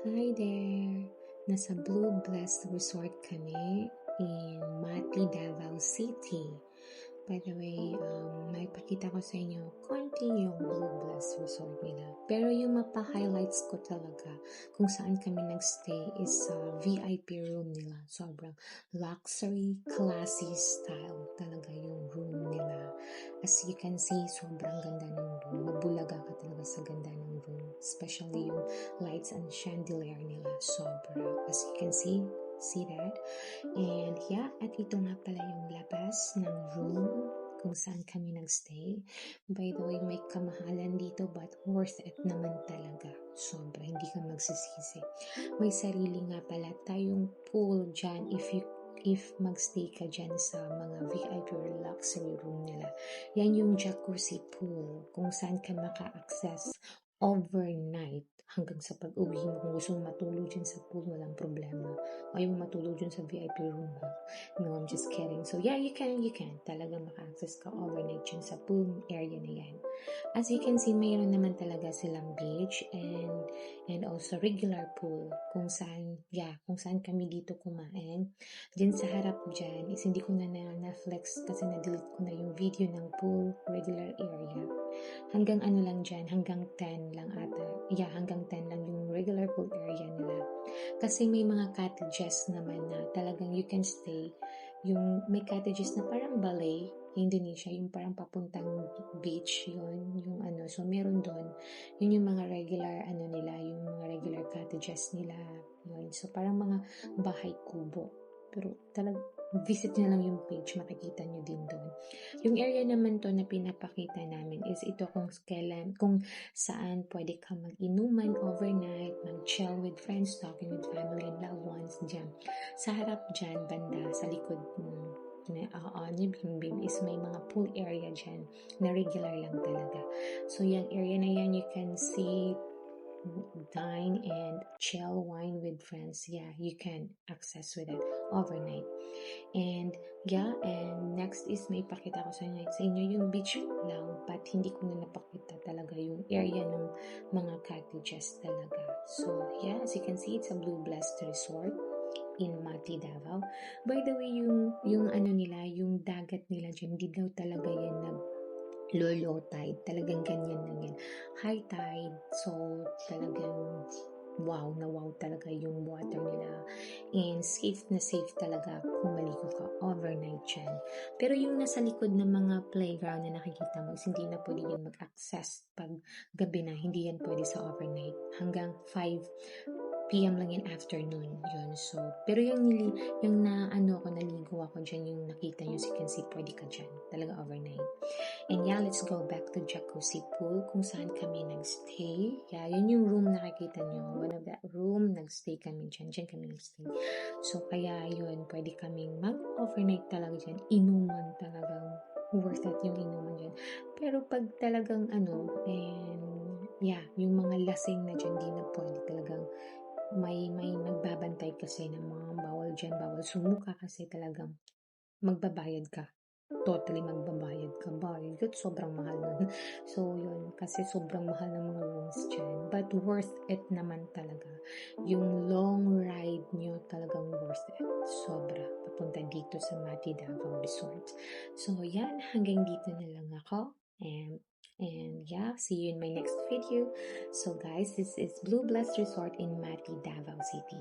Hi there! Nasa Blue Blessed Resort kami in Mati, Davao City. By the way, may pakita ko sa inyo konti yung Blue Blessed Resort nila. Pero yung mapa-highlights ko talaga kung saan kami nagstay is sa VIP room nila. Sobrang luxury, classy style talaga yung room nila. As you can see, sobrang ganda ng room. Mabulaga ka talaga sa ganda ng room. Especially yung lights and chandelier nila. Sobra. As you can see that? And yeah, at ito nga pala yung labas ng room kung saan kami nagstay. By the way, may kamahalan dito but worth it naman talaga. Sobra, hindi ka magsisisi. May sarili nga pala tayong pool dyan if magstay ka dyan sa mga VIP or luxury room nila. Yan yung jacuzzi pool kung saan ka maka-access overnight hanggang sa pag-uwi mo. Kung gusto mo matulog dyan sa pool, walang problema. O ayaw mo matulog dyan sa VIP room mo. No, I'm just kidding. So yeah, you can. Talaga maka-access ka overnight dyan sa pool area na yan. As you can see, mayroon naman talaga silang beach and also regular pool kung saan kami dito kumain. Diyan sa harap dyan is hindi ko na-flex kasi na-delete ko na yung video ng pool regular area. Hanggang lang dyan, hanggang 10 lang ata. Yeah, hanggang 10 lang yung regular pool area nila. Kasi may mga cottages naman na talagang you can stay. Yung may cottages na parang balay, Indonesia, yung parang papuntang beach yun, so meron doon. Yun yung mga regular, nila, yung mga regular cottages nila, yun. So parang mga bahay kubo. Pero visit nyo lang yung page, makikita nyo din doon. Yung area naman to na pinapakita namin is ito kung saan pwede ka mag-inuman overnight, mag-chill with friends, talking with family and loved ones dyan. Sa harap dyan, banda, sa likod ni Bimbim is may mga pool area dyan na regular lang talaga. So yung area na yan, you can see dine and chill, wine with friends. Yeah, you can access with it overnight. And next is may pakita ko sa inyo yung beach lang, but hindi ko na napakita talaga yung area ng mga cottages talaga. So yeah, as you can see, it's a Blue Blessed Resort in Mati, Davao. By the way, yung nila, yung dagat nila dyan, hindi daw talaga yan low tide. Talagang ganyan lang yan. High tide, so talagang wow talaga yung water nila. And safe na safe talaga kung maligo ka overnight dyan. Pero yung nasa likod ng mga playground na nakikita mo is hindi na pwede yan mag-access pag gabi na. Hindi yan pwede sa overnight. Hanggang 5 PM lang yan afternoon yun. So pero yung naligo ako dyan, yung nakita nyo, so you can see pwede ka dyan talaga overnight. And yeah, let's go back to jacuzzi pool kung saan kami nagstay. Yeah, yun yung room nakikita nyo, one of that room, nagstay kami dyan kami nagstay. So kaya yun, pwede kaming mag-overnight talaga dyan, inuman talagang worth it yung inuman dyan. Pero pag talagang yung mga lasing na dyan, di na pwede talagang may nagbabantay kasi ng mga bawal dyan, bawal sumuka kasi talagang magbabayad ka. Totally magbabayad ka. Bayad, sobrang mahal nun. So yun, kasi sobrang mahal ng mga rooms dyan. But worth it naman talaga. Yung long ride nyo talagang worth it. Sobra. Papunta dito sa Mati, Davao Resort. So yan, hanggang dito na lang ako. And yeah, see you in my next video. So guys, this is Blue Blessed Resort in Mati, Davao City.